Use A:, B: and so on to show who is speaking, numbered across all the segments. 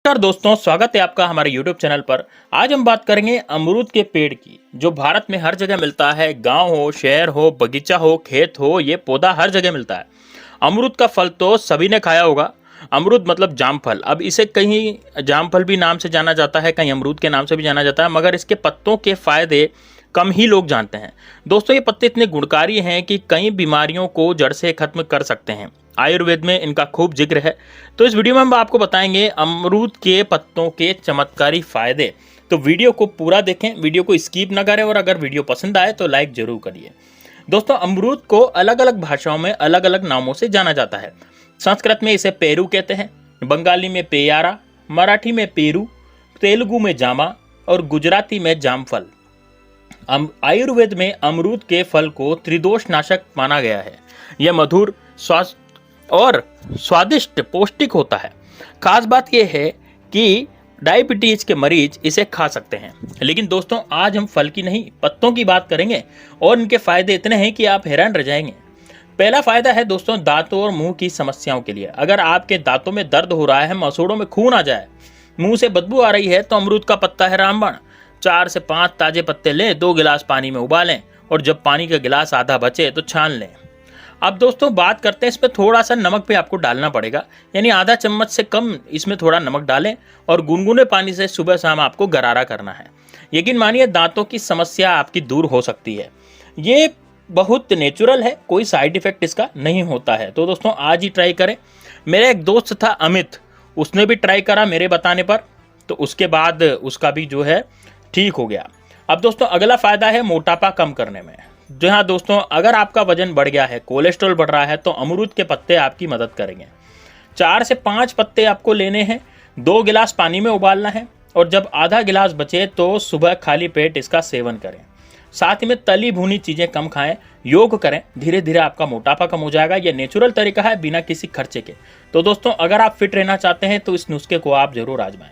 A: नमस्कार दोस्तों, स्वागत है आपका हमारे YouTube चैनल पर। आज हम बात करेंगे अमरूद के पेड़ की, जो भारत में हर जगह मिलता है। गांव हो, शहर हो, बगीचा हो, खेत हो, ये पौधा हर जगह मिलता है। अमरूद का फल तो सभी ने खाया होगा। अमरूद मतलब जामफल। अब इसे कहीं जामफल भी नाम से जाना जाता है, कहीं अमरूद के नाम से भी जाना जाता है, मगर इसके पत्तों के फायदे कम ही लोग जानते हैं। दोस्तों, ये पत्ते इतने गुणकारी हैं कि कई बीमारियों को जड़ से खत्म कर सकते हैं। आयुर्वेद में इनका खूब जिक्र है। तो इस वीडियो में हम आपको बताएंगे अमरूद के पत्तों के चमत्कारी फायदे। तो वीडियो को पूरा देखें, वीडियो को स्किप ना करें, और अगर वीडियो पसंद आए तो लाइक जरूर करिए। दोस्तों, अमरूद को अलग अलग भाषाओं में अलग अलग नामों से जाना जाता है। संस्कृत में इसे पेरू कहते हैं, बंगाली में पेयारा, मराठी में पेरू, तेलुगु में जामा और गुजराती में जामफल। आयुर्वेद में अमरूद के फल को त्रिदोष नाशक माना गया है। यह मधुर, स्वास्थ्य और स्वादिष्ट, पौष्टिक होता है। खास बात यह है कि डायबिटीज के मरीज इसे खा सकते हैं। लेकिन दोस्तों, आज हम फल की नहीं, पत्तों की बात करेंगे, और इनके फायदे इतने हैं कि आप हैरान रह जाएंगे। पहला फायदा है दोस्तों, दांतों और मुंह की समस्याओं के लिए। अगर आपके दांतों में दर्द हो रहा है, मसूड़ों में खून आ जाए, मुंह से बदबू आ रही है, तो अमरूद का पत्ता है रामबाण। 4 से 5 ताजे पत्ते लें, 2 गिलास पानी में उबालें, और जब पानी का गिलास आधा बचे तो छान लें। अब दोस्तों, बात करते हैं इसमें थोड़ा सा नमक पे आपको डालना पड़ेगा, यानी आधा चम्मच से कम इसमें थोड़ा नमक डालें, और गुनगुने पानी से सुबह शाम आपको गरारा करना है। यकीन मानिए, दांतों की समस्या आपकी दूर हो सकती है। ये बहुत नेचुरल है, कोई साइड इफेक्ट इसका नहीं होता है। तो दोस्तों, आज ही ट्राई करें। मेरा एक दोस्त था अमित, उसने भी ट्राई करा मेरे बताने पर, तो उसके बाद उसका भी जो है ठीक हो गया। अब दोस्तों, अगला फायदा है मोटापा कम करने में। जी हाँ दोस्तों, अगर आपका वजन बढ़ गया है, कोलेस्ट्रॉल बढ़ रहा है, तो अमरूद के पत्ते आपकी मदद करेंगे। 4 से 5 पत्ते आपको लेने हैं, 2 गिलास पानी में उबालना है, और जब आधा गिलास बचे तो सुबह खाली पेट इसका सेवन करें। साथ ही में तली भुनी चीज़ें कम खाएं, योग करें, धीरे धीरे आपका मोटापा कम हो जाएगा। यह नेचुरल तरीका है, बिना किसी खर्चे के। तो दोस्तों, अगर आप फिट रहना चाहते हैं तो इस नुस्खे को आप जरूर आजमाएं।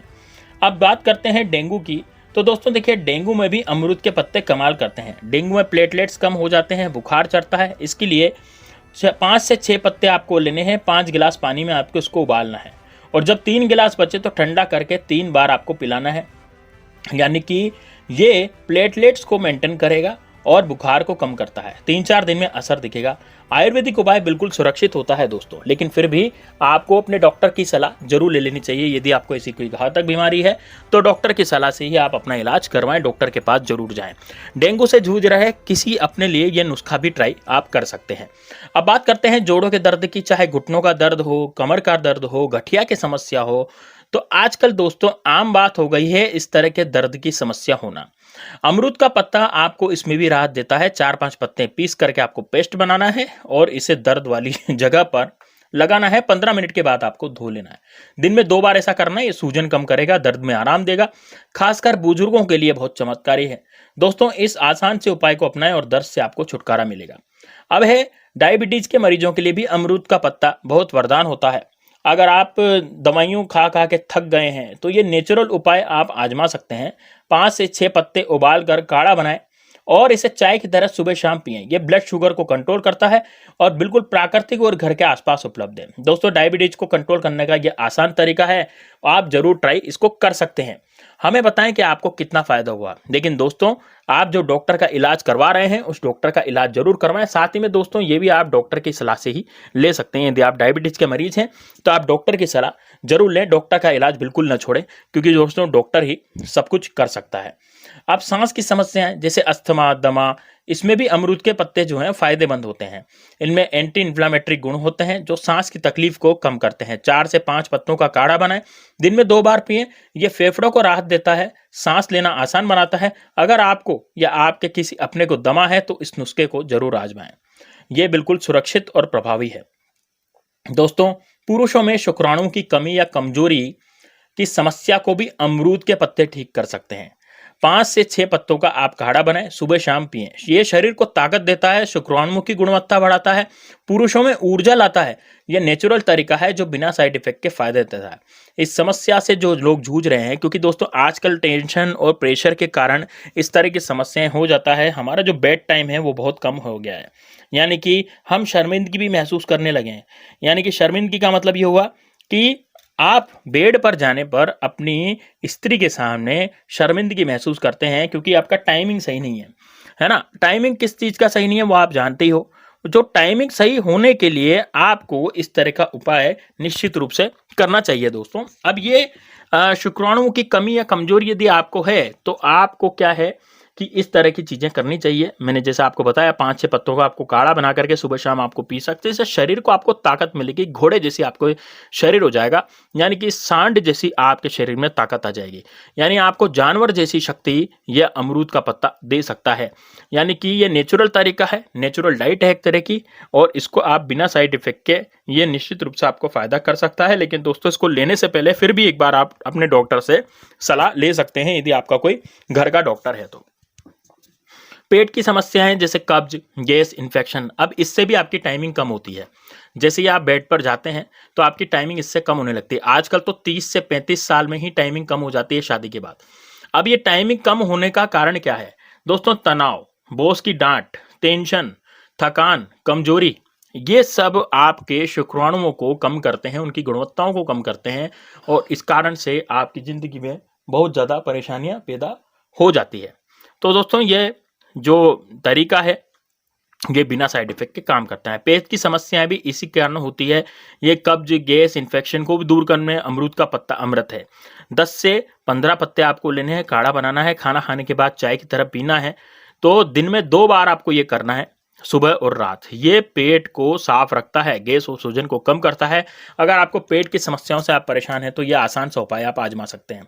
A: अब बात करते हैं डेंगू की। तो दोस्तों देखिए, डेंगू में भी अमरूद के पत्ते कमाल करते हैं। डेंगू में प्लेटलेट्स कम हो जाते हैं, बुखार चढ़ता है। इसके लिए 5 से 6 पत्ते आपको लेने हैं, 5 गिलास पानी में आपको इसको उबालना है, और जब 3 गिलास बचे तो ठंडा करके 3 बार आपको पिलाना है। यानी कि ये प्लेटलेट्स को मेंटेन करेगा और बुखार को कम करता है। 3-4 दिन में असर दिखेगा। आयुर्वेदिक उपाय बिल्कुल सुरक्षित होता है दोस्तों, लेकिन फिर भी आपको अपने डॉक्टर की सलाह जरूर ले लेनी चाहिए। यदि आपको ऐसी कोई घातक बीमारी है तो डॉक्टर की सलाह से ही आप अपना इलाज करवाएं, डॉक्टर के पास जरूर जाएं। डेंगू से जूझ रहे किसी अपने लिए यह नुस्खा भी ट्राई आप कर सकते हैं। अब बात करते हैं जोड़ों के दर्द की। चाहे घुटनों का दर्द हो, कमर का दर्द हो, गठिया की समस्या हो, तो आजकल दोस्तों आम बात हो गई है इस तरह के दर्द की समस्या होना। अमरूद का पत्ता आपको इसमें भी राहत देता है। 4-5 पत्ते पीस करके आपको पेस्ट बनाना है, और इसे दर्द वाली जगह पर लगाना है। 15 मिनट के बाद आपको धो लेना है। दिन में 2 बार ऐसा करना है। ये सूजन कम करेगा, दर्द में आराम देगा। खासकर बुजुर्गों के लिए बहुत चमत्कारी है। दोस्तों, इस आसान से उपाय को अपनाएं और दर्द से आपको छुटकारा मिलेगा। अब है डायबिटीज के मरीजों के लिए भी अमरूद का पत्ता बहुत वरदान होता है। अगर आप दवाइयों खा खा के थक गए हैं तो ये नेचुरल उपाय आप आजमा सकते हैं। 5 से 6 पत्ते उबाल कर काढ़ा बनाएं, और इसे चाय की तरह सुबह शाम पिएं। ये ब्लड शुगर को कंट्रोल करता है, और बिल्कुल प्राकृतिक और घर के आसपास उपलब्ध है। दोस्तों, डायबिटीज को कंट्रोल करने का ये आसान तरीका है, आप जरूर ट्राई इसको कर सकते हैं। हमें बताएं कि आपको कितना फायदा हुआ। लेकिन दोस्तों, आप जो डॉक्टर का इलाज करवा रहे हैं उस डॉक्टर का इलाज जरूर करवाएं। साथ ही में दोस्तों, ये भी आप डॉक्टर की सलाह से ही ले सकते हैं। यदि आप डायबिटीज के मरीज हैं तो आप डॉक्टर की सलाह जरूर लें। डॉक्टर का इलाज बिल्कुल न छोड़ें, क्योंकि दोस्तों डॉक्टर ही सब कुछ कर सकता है। अब सांस की समस्याएं जैसे अस्थमा, दमा, इसमें भी अमरूद के पत्ते जो हैं फायदेमंद होते हैं। इनमें एंटी इन्फ्लामेटरी गुण होते हैं जो सांस की तकलीफ को कम करते हैं। 4 से 5 पत्तों का काढ़ा बनाएं, दिन में 2 बार पिएं। ये फेफड़ों को राहत देता है, सांस लेना आसान बनाता है। अगर आपको या आपके किसी अपने को दमा है तो इस नुस्खे को जरूर आजमाएं। ये बिल्कुल सुरक्षित और प्रभावी है। दोस्तों, पुरुषों में शुक्राणु की कमी या कमजोरी की समस्या को भी अमरूद के पत्ते ठीक कर सकते हैं। 5 से 6 पत्तों का आप काढ़ा बनाएं, सुबह शाम पिएं। ये शरीर को ताकत देता है, शुक्राणु की गुणवत्ता बढ़ाता है, पुरुषों में ऊर्जा लाता है। यह नेचुरल तरीका है जो बिना साइड इफेक्ट के फायदे देता है। इस समस्या से जो लोग जूझ रहे हैं, क्योंकि दोस्तों आजकल टेंशन और प्रेशर के कारण इस तरह की समस्याएं हो जाता है। हमारा जो बेड टाइम है वो बहुत कम हो गया है, यानी कि हम शर्मिंदगी भी महसूस करने लगे हैं। यानी कि शर्मिंदगी का मतलब ये हुआ कि आप बेड पर जाने पर अपनी स्त्री के सामने शर्मिंदगी महसूस करते हैं क्योंकि आपका टाइमिंग सही नहीं है ना? टाइमिंग किस चीज़ का सही नहीं है वो आप जानते ही हो। जो टाइमिंग सही होने के लिए आपको इस तरह का उपाय निश्चित रूप से करना चाहिए दोस्तों। अब ये शुक्राणुओं की कमी या कमजोरी यदि आपको है तो आपको क्या है कि इस तरह की चीज़ें करनी चाहिए। मैंने जैसे आपको बताया 5-6 पत्तों का आपको काढ़ा बना करके सुबह शाम आपको पी सकते हैं। इससे शरीर को आपको ताकत मिलेगी, घोड़े जैसी आपको शरीर हो जाएगा, यानी कि सांड जैसी आपके शरीर में ताकत आ जाएगी। यानी आपको जानवर जैसी शक्ति यह अमरूद का पत्ता दे सकता है। यानी कि ये नेचुरल तरीका है, नेचुरल डाइट है एक तरह की, और इसको आप बिना साइड इफेक्ट के ये निश्चित रूप से आपको फायदा कर सकता है। लेकिन दोस्तों इसको लेने से पहले फिर भी एक बार आप अपने डॉक्टर से सलाह ले सकते हैं यदि आपका कोई घर का डॉक्टर है तो। पेट की समस्याएं जैसे कब्ज, गैस, इन्फेक्शन, अब इससे भी आपकी टाइमिंग कम होती है। जैसे ही आप बेड पर जाते हैं तो आपकी टाइमिंग इससे कम होने लगती है। आजकल तो 30 से 35 साल में ही टाइमिंग कम हो जाती है शादी के बाद। अब ये टाइमिंग कम होने का कारण क्या है दोस्तों? तनाव, बॉस की डांट, टेंशन, थकान, कमजोरी, ये सब आपके शुक्राणुओं को कम करते हैं, उनकी गुणवत्ताओं को कम करते हैं, और इस कारण से आपकी जिंदगी में बहुत ज़्यादा परेशानियां पैदा हो जाती है। तो दोस्तों ये जो तरीका है ये बिना साइड इफेक्ट के काम करता है। पेट की समस्याएं भी इसी कारण होती है। ये कब्ज, गैस, इन्फेक्शन को भी दूर करने में अमरूद का पत्ता अमृत है। 10 से 15 पत्ते आपको लेने हैं, काढ़ा बनाना है, खाना खाने के बाद चाय की तरह पीना है। तो दिन में 2 बार आपको ये करना है, सुबह और रात। ये पेट को साफ रखता है, गैस और सूजन को कम करता है। अगर आपको पेट की समस्याओं से आप परेशान हैं तो ये आसान सा उपाय आप आजमा सकते हैं।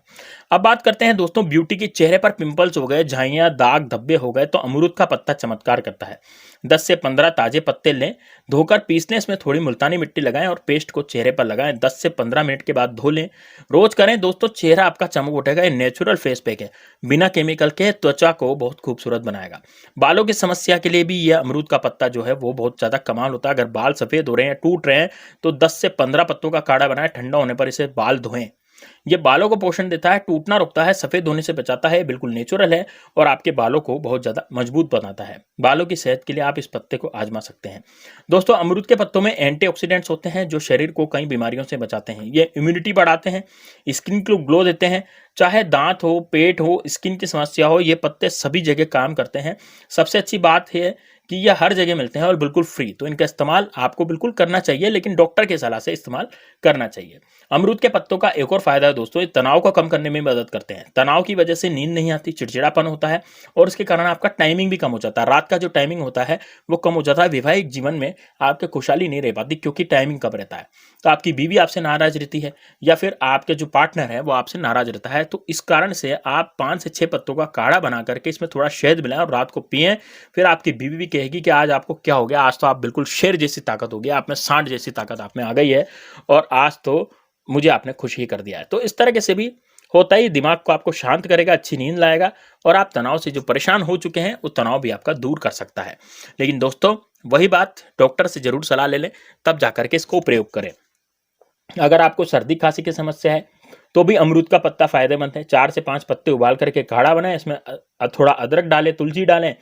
A: अब बात करते हैं दोस्तों ब्यूटी की। चेहरे पर पिंपल्स हो गए, झाइयाँ, दाग, धब्बे हो गए तो अमरूद का पत्ता चमत्कार करता है। 10 से 15 ताजे पत्ते लें, धोकर पीस लें, इसमें थोड़ी मुल्तानी मिट्टी लगाएं और पेस्ट को चेहरे पर लगाएं। 10 से 15 मिनट के बाद धो लें। रोज करें दोस्तों, चेहरा आपका चमक उठेगा। ये नेचुरल फेस पैक है, बिना केमिकल के, त्वचा को बहुत खूबसूरत बनाएगा। बालों की समस्या के लिए भी यह अमरूद का पत्ता जो है वो बहुत ज्यादा कमाल होता है। अगर बाल सफेद हो रहे हैं, टूट रहे हैं, तो 10 से 15 पत्तों का काढ़ा बनाएं, ठंडा होने पर इसे बाल धोएं। ये बालों को पोषण देता है, टूटना रोकता है, सफेद होने से बचाता है, बिल्कुल नेचुरल है और आपके बालों को बहुत ज्यादा मजबूत बनाता है। बालों की सेहत के लिए आप इस पत्ते को आजमा सकते हैं। दोस्तों अमरूद के पत्तों में एंटीऑक्सीडेंट्स होते हैं जो शरीर को कई बीमारियों से बचाते हैं। ये इम्यूनिटी बढ़ाते हैं, स्किन को ग्लो देते हैं। चाहे दांत हो, पेट हो, स्किन की समस्या हो, ये पत्ते सभी जगह काम करते हैं। सबसे अच्छी बात है कि ये हर जगह मिलते हैं और बिल्कुल फ्री, तो इनका इस्तेमाल आपको बिल्कुल करना चाहिए, लेकिन डॉक्टर की सलाह से इस्तेमाल करना चाहिए। अमरूद के पत्तों का एक और फायदा है दोस्तों, ये तनाव को कम करने में मदद करते हैं। तनाव की वजह से नींद नहीं आती, चिड़चिड़ापन होता है और इसके कारण आपका टाइमिंग भी कम हो जाता है। रात का जो टाइमिंग होता है वो कम हो जाता है। वैवाहिक जीवन में आपके खुशहाली नहीं रह पाती क्योंकि टाइमिंग कम रहता है। तो आपकी बीवी आपसे नाराज रहती है या फिर आपके जो पार्टनर है वो आपसे नाराज रहता है। तो इस कारण से आप 5 से 6 पत्तों का काढ़ा बना करके इसमें थोड़ा शहद मिलाएं और रात को पिएं। फिर आपकी बीवी भी कहेगी कि आज आपको क्या हो गया, आज तो आप बिल्कुल शेर जैसी ताकत हो गया, आप में सांड जैसी ताकत आप में आ गई है और आज तो मुझे आपने खुश ही कर दिया है। तो इस तरह से भी होता ही, दिमाग को आपको शांत करेगा, अच्छी नींद लाएगा और आप तनाव से जो परेशान हो चुके हैं वो तनाव भी आपका दूर कर सकता है। लेकिन दोस्तों वही बात, डॉक्टर से जरूर सलाह ले लें, तब जाकर के इसको प्रयोग करें। अगर आपको सर्दी खांसी की समस्या है तो भी अमरूद का पत्ता फायदेमंद है। 4 से 5 पत्ते उबाल करके काढ़ा बनाएं, इसमें थोड़ा अदरक डालें, तुलसी डालें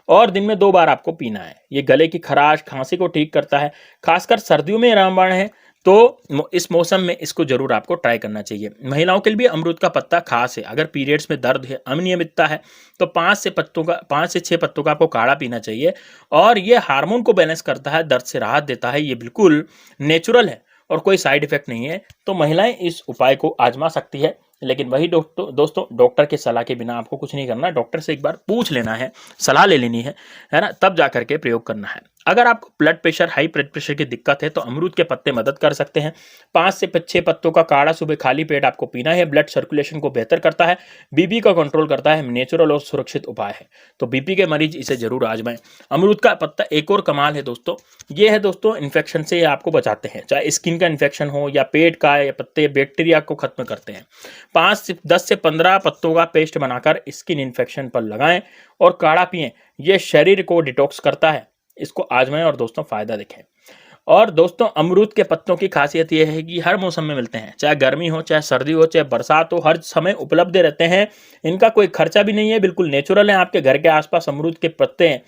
A: और दिन में 2 बार आपको पीना है। ये गले की खराश, खांसी को ठीक करता है, खासकर सर्दियों में रामबाण है तो इस मौसम में इसको जरूर आपको ट्राई करना चाहिए। महिलाओं के लिए भी अमरूद का पत्ता खास है। अगर पीरियड्स में दर्द है, अनियमितता है तो 5 से 6 पत्तों का आपको काढ़ा पीना चाहिए और ये हार्मोन को बैलेंस करता है, दर्द से राहत देता है। ये बिल्कुल नेचुरल है और कोई साइड इफेक्ट नहीं है। तो महिलाएं इस उपाय को आजमा सकती है, लेकिन वही दोस्तों डॉक्टर की सलाह के बिना आपको कुछ नहीं करना। डॉक्टर से एक बार पूछ लेना है, सलाह ले लेनी है ना, तब जाकर के प्रयोग करना है। अगर आपको blood pressure, high blood pressure की दिक्कत है तो अमरूद के पत्ते मदद कर सकते हैं। 5 से 6 पत्तों का काढ़ा सुबह खाली पेट आपको पीना है। ब्लड सर्कुलेशन को बेहतर करता है, बीपी का कंट्रोल करता है, नेचुरल और सुरक्षित उपाय है। तो बीपी के मरीज इसे जरूर आजमाएं। अमरूद का पत्ता एक और कमाल है दोस्तों, ये है दोस्तों इन्फेक्शन से आपको बचाते हैं, चाहे स्किन का इन्फेक्शन हो या पेट का, या पत्ते बैक्टीरिया को खत्म करते हैं। 10 से 15 पत्तों का पेस्ट बनाकर स्किन इन्फेक्शन पर लगाएं और काढ़ा पिएं। ये शरीर को डिटॉक्स करता है। इसको आजमाएं और दोस्तों फायदा देखें। और दोस्तों अमरूद के पत्तों की खासियत यह है कि हर मौसम में मिलते हैं, चाहे गर्मी हो, चाहे सर्दी हो, चाहे बरसात हो, हर समय उपलब्ध रहते हैं। इनका कोई खर्चा भी नहीं है, बिल्कुल नेचुरल है। आपके घर के आसपास अमरूद के पत्ते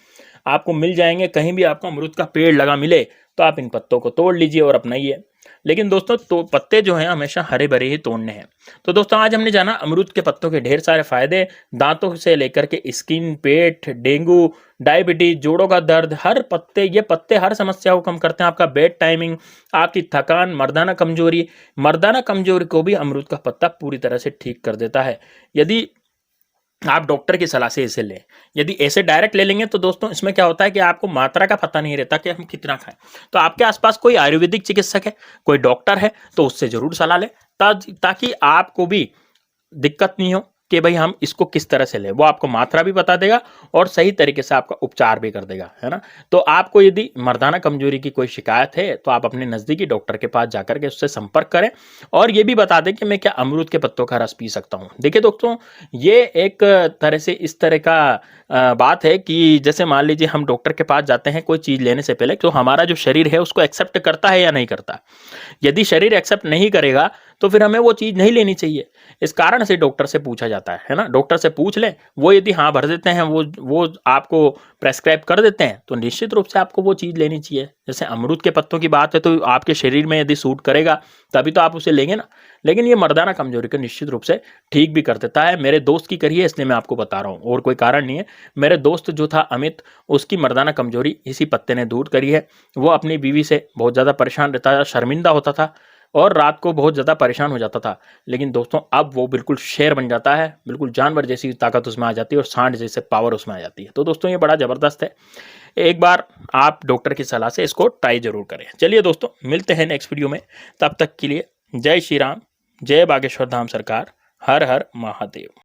A: आपको मिल जाएंगे। कहीं भी आपको अमरूद का पेड़ लगा मिले तो आप इन पत्तों को तोड़ लीजिए और अपनाइए। लेकिन दोस्तों तो पत्ते जो हैं हमेशा हरे भरे ही तोड़ने हैं। तो दोस्तों आज हमने जाना अमरूद के पत्तों के ढेर सारे फायदे, दांतों से लेकर के स्किन, पेट, डेंगू, डायबिटीज, जोड़ों का दर्द, ये पत्ते हर समस्या को कम करते हैं। आपका बेड टाइमिंग, आपकी थकान, मर्दाना कमजोरी को भी अमरूद का पत्ता पूरी तरह से ठीक कर देता है। यदि आप डॉक्टर की सलाह से इसे लें। यदि ऐसे डायरेक्ट ले लेंगे तो दोस्तों इसमें क्या होता है कि आपको मात्रा का पता नहीं रहता कि हम कितना खाएं। तो आपके आसपास कोई आयुर्वेदिक चिकित्सक है, कोई डॉक्टर है, तो उससे जरूर सलाह लें ताकि आपको भी दिक्कत नहीं हो कि भाई हम इसको किस तरह से लें। वो आपको मात्रा भी बता देगा और सही तरीके से आपका उपचार भी कर देगा, है ना। तो आपको यदि मर्दाना कमजोरी की कोई शिकायत है तो आप अपने नजदीकी डॉक्टर के पास जाकर के उससे संपर्क करें और ये भी बता दें कि मैं क्या अमरूद के पत्तों का रस पी सकता हूँ। देखिए दोस्तों, ये एक तरह से इस तरह का बात है कि जैसे मान लीजिए हम डॉक्टर के पास जाते हैं कोई चीज लेने से पहले, तो हमारा जो शरीर है उसको एक्सेप्ट करता है या नहीं करता। यदि शरीर एक्सेप्ट नहीं करेगा तो फिर हमें वो चीज नहीं लेनी चाहिए। इस कारण से डॉक्टर से पूछा जाता है ना। डॉक्टर से पूछ लें, वो यदि हाँ भर देते हैं, वो आपको प्रेस्क्राइब कर देते हैं, तो निश्चित रूप से आपको वो चीज लेनी चाहिए। जैसे अमरूद के पत्तों की बात है तो आपके शरीर में यदि सूट करेगा तभी तो आप उसे लेंगे ना। लेकिन ये मर्दाना कमजोरी को निश्चित रूप से ठीक भी कर देता है। मेरे दोस्त की करी है इसलिए मैं आपको बता रहा हूँ, और कोई कारण नहीं है। मेरे दोस्त जो था अमित, उसकी मर्दाना कमजोरी इसी पत्ते ने दूर करी है। वो अपनी बीवी से बहुत ज्यादा परेशान रहता था, शर्मिंदा होता था और रात को बहुत ज़्यादा परेशान हो जाता था। लेकिन दोस्तों अब वो बिल्कुल शेर बन जाता है, बिल्कुल जानवर जैसी ताकत उसमें आ जाती है और सांड जैसे पावर उसमें आ जाती है। तो दोस्तों ये बड़ा ज़बरदस्त है। एक बार आप डॉक्टर की सलाह से इसको ट्राई जरूर करें। चलिए दोस्तों, मिलते हैं नेक्स्ट वीडियो में। तब तक के लिए जय श्री राम, जय बागेश्वर धाम सरकार, हर हर महादेव।